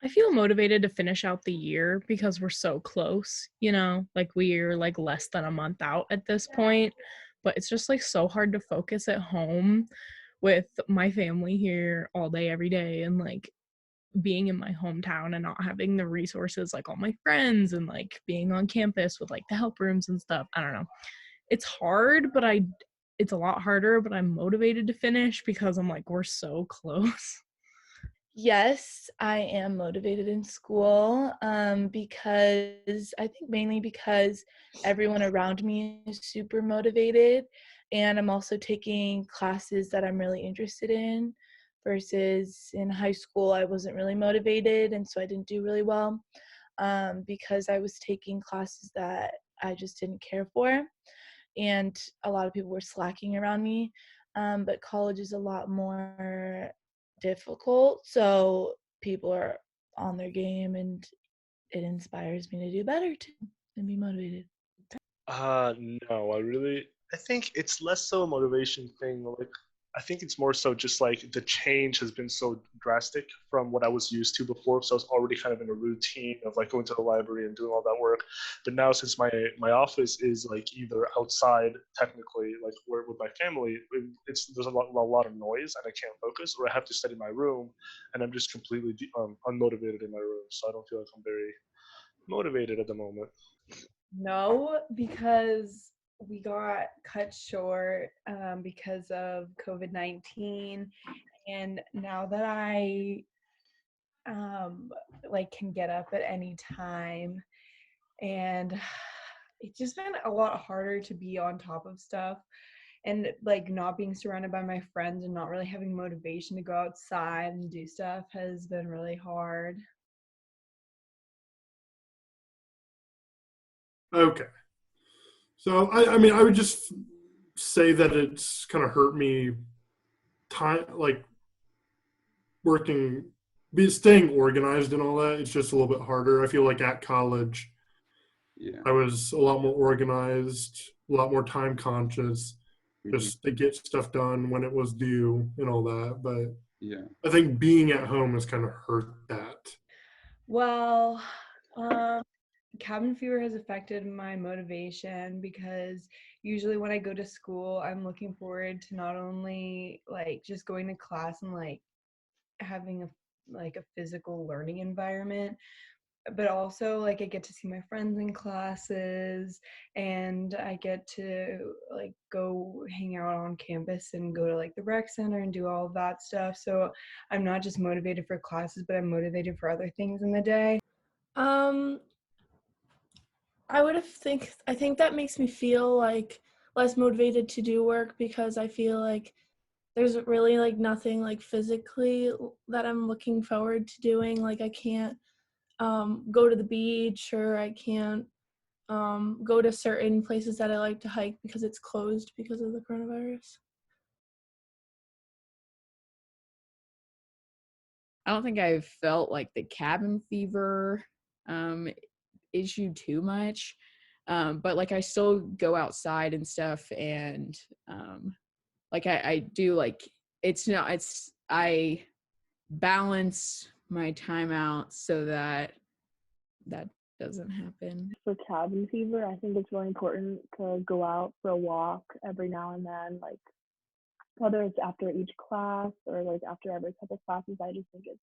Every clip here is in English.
I feel motivated to finish out the year because we're so close, like we're like less than a month out at this point, but it's just like so hard to focus at home with my family here all day, every day, and like being in my hometown and not having the resources like all my friends and like being on campus with like the help rooms and stuff. I don't know. It's hard, but it's a lot harder, but I'm motivated to finish because I'm like, we're so close. Yes, I am motivated in school because I think mainly because everyone around me is super motivated, and I'm also taking classes that I'm really interested in versus in high school I wasn't really motivated, and so I didn't do really well because I was taking classes that I just didn't care for, and a lot of people were slacking around me. But college is a lot more difficult, so people are on their game, and it inspires me to do better too and be motivated. No, I think it's less so a motivation thing. Like, I think it's more so just like the change has been so drastic from what I was used to before. So I was already kind of in a routine of like going to the library and doing all that work. But now, since my office is like either outside, technically, like where with my family, there's a lot of noise and I can't focus, or I have to study in my room, and I'm just completely unmotivated in my room. So I don't feel like I'm very motivated at the moment. No, because we got cut short because of COVID-19, and now that I like can get up at any time, and it's just been a lot harder to be on top of stuff, and like not being surrounded by my friends and not really having motivation to go outside and do stuff has been really hard. Okay. So, I mean, I would just say that it's kind of hurt me time, like staying organized and all that. It's just a little bit harder. I feel like at college, Yeah. I was a lot more organized, a lot more time conscious, just to get stuff done when it was due and all that. But Yeah. I think being at home has kind of hurt that. Well, cabin fever has affected my motivation because usually when I go to school, I'm looking forward to not only like just going to class and like having a physical learning environment, but also like I get to see my friends in classes, and I get to like go hang out on campus and go to like the rec center and do all of that stuff. So I'm not just motivated for classes, but I'm motivated for other things in the day. I think that makes me feel like less motivated to do work because I feel like there's really like nothing like physically that I'm looking forward to doing. Like I can't go to the beach, or I can't go to certain places that I like to hike because it's closed because of the coronavirus. I don't think I've felt like the cabin fever issue too much. But like I still go outside and stuff, and like I do like I balance my time out so that doesn't happen. For cabin fever, I think it's really important to go out for a walk every now and then, like whether it's after each class or like after every couple classes. I just think it's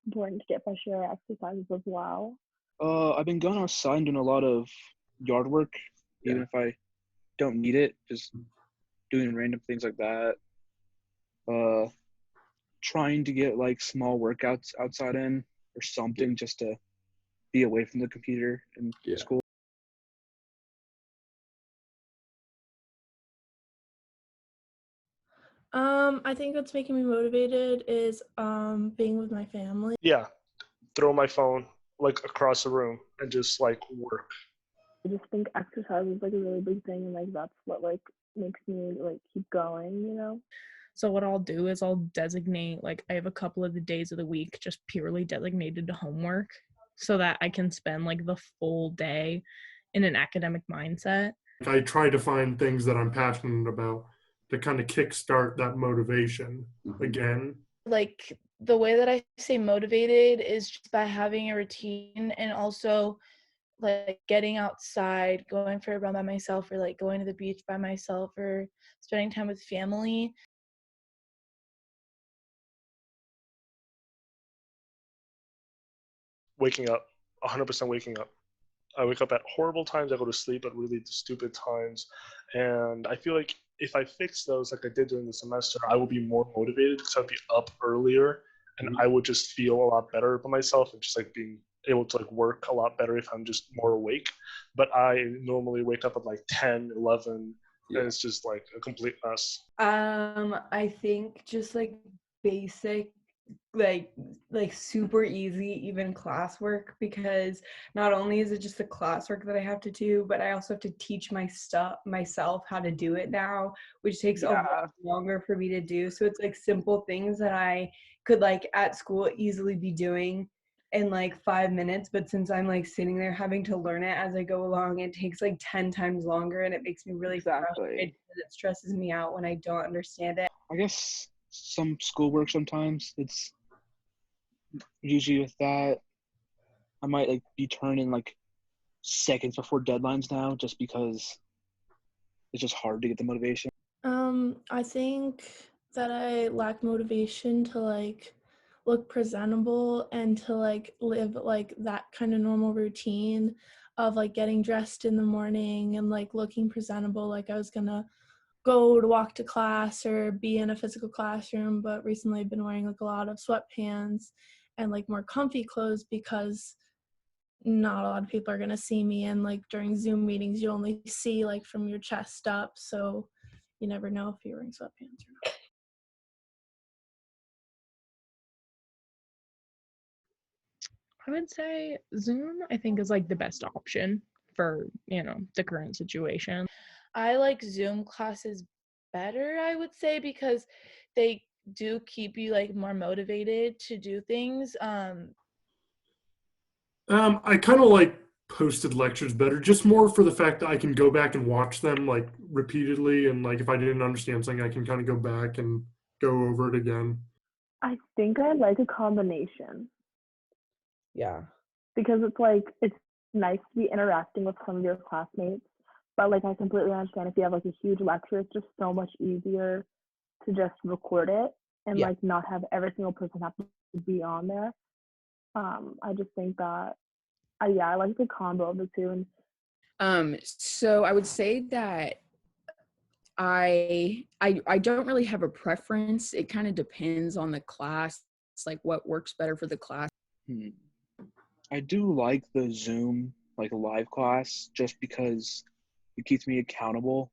important to get fresh air exercises as well. I've been going outside and doing a lot of yard work, even if I don't need it, just doing random things like that. Trying to get like small workouts outside in or something just to be away from the computer in school. I think what's making me motivated is being with my family. Yeah, throw my phone like across the room and just like work. I just think exercise is like a really big thing, and like that's what like makes me like keep going, you know? So what I'll do is I'll designate, like I have a couple of the days of the week just purely designated to homework so that I can spend like the full day in an academic mindset. I try to find things that I'm passionate about to kind of kickstart that motivation again. Like the way that I stay motivated is just by having a routine, and also like getting outside, going for a run by myself, or like going to the beach by myself, or spending time with family. Waking up, 100% waking up. I wake up at horrible times. I go to sleep at really stupid times. And I feel like if I fix those like I did during the semester, I will be more motivated because I'd be up earlier and I would just feel a lot better about myself and just like being able to like work a lot better if I'm just more awake. But I normally wake up at like 10, 11, and it's just like a complete mess. I think just like basic like super easy even classwork, because not only is it just the classwork that I have to do, but I also have to teach myself how to do it now, which takes a lot longer for me to do. So it's like simple things that I could like at school easily be doing in like 5 minutes, but since I'm like sitting there having to learn it as I go along, it takes like 10 times longer, and it makes me really frustrated because it stresses me out when I don't understand it. I guess some schoolwork sometimes it's usually with that. I might like be turning like seconds before deadlines now, just because it's just hard to get the motivation. I think that I lack motivation to like look presentable and to like live like that kind of normal routine of like getting dressed in the morning and like looking presentable, like I was gonna go to walk to class or be in a physical classroom. But recently I've been wearing like a lot of sweatpants and like more comfy clothes because not a lot of people are going to see me, and like during Zoom meetings you only see like from your chest up, so you never know if you're wearing sweatpants or not. I would say Zoom, I think, is like the best option for, the current situation. I like Zoom classes better, I would say, because they do keep you like more motivated to do things. I kind of like posted lectures better, just more for the fact that I can go back and watch them like repeatedly, and like if I didn't understand something, I can kind of go back and go over it again. I think I like a combination Yeah. because it's like it's nice to be interacting with some of your classmates, but like I completely understand if you have like a huge lecture, it's just so much easier to just record it and Yeah. like not have every single person have to be on there. I just think that I like the combo of the two. And So I would say that I don't really have a preference. It kind of depends on the class. It's like what works better for the class. I do like the Zoom like live class just because it keeps me accountable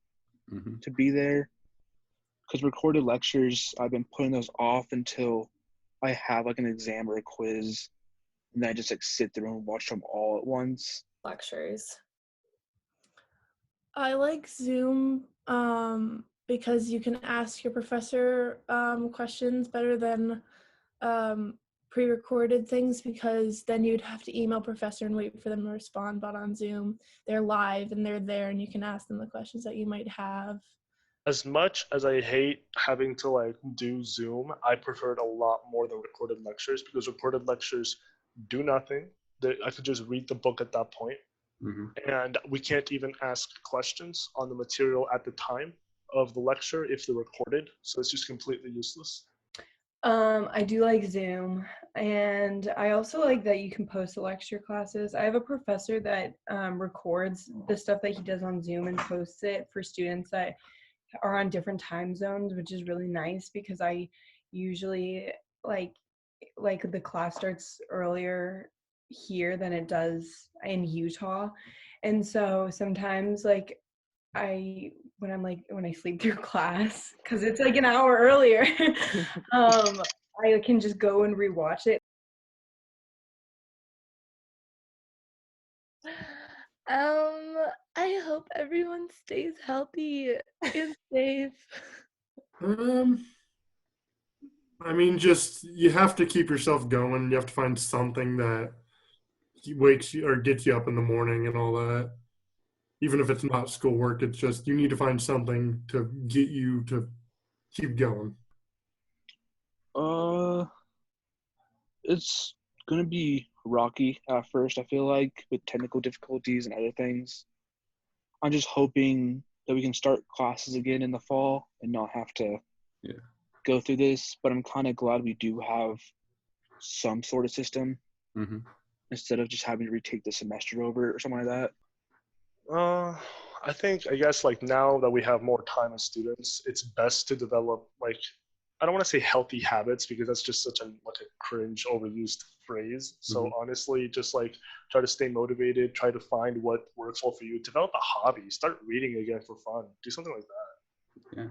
to be there. Because recorded lectures, I've been putting those off until I have like an exam or a quiz, and then I just like sit there and watch them all at once. Lectures. I like Zoom because you can ask your professor questions better than pre-recorded things, because then you'd have to email professor and wait for them to respond. But on Zoom, they're live and they're there, and you can ask them the questions that you might have. As much as I hate having to like do Zoom, I prefer it a lot more than recorded lectures because recorded lectures do nothing. I could just read the book at that point, and we can't even ask questions on the material at the time of the lecture if they're recorded. So it's just completely useless. I do like Zoom, and I also like that you can post the lecture classes. I have a professor that records the stuff that he does on Zoom and posts it for students that are on different time zones, which is really nice because I usually like the class starts earlier here than it does in Utah. And so sometimes like when I sleep through class, because it's like an hour earlier, I can just go and rewatch it. I hope everyone stays healthy and safe. I mean, just you have to keep yourself going. You have to find something that wakes you or gets you up in the morning and all that. Even if it's not schoolwork, it's just you need to find something to get you to keep going. Uh, It's gonna be rocky at first, I feel like, with technical difficulties and other things. I'm just hoping that we can start classes again in the fall and not have to go through this. But I'm kind of glad we do have some sort of system instead of just having to retake the semester over or something like that. I guess like now that we have more time as students, it's best to develop like, I don't want to say healthy habits because that's just such a cringe overused phrase. So honestly, just like try to stay motivated, try to find what works well for you, develop a hobby, start reading again for fun, do something like that. Yeah.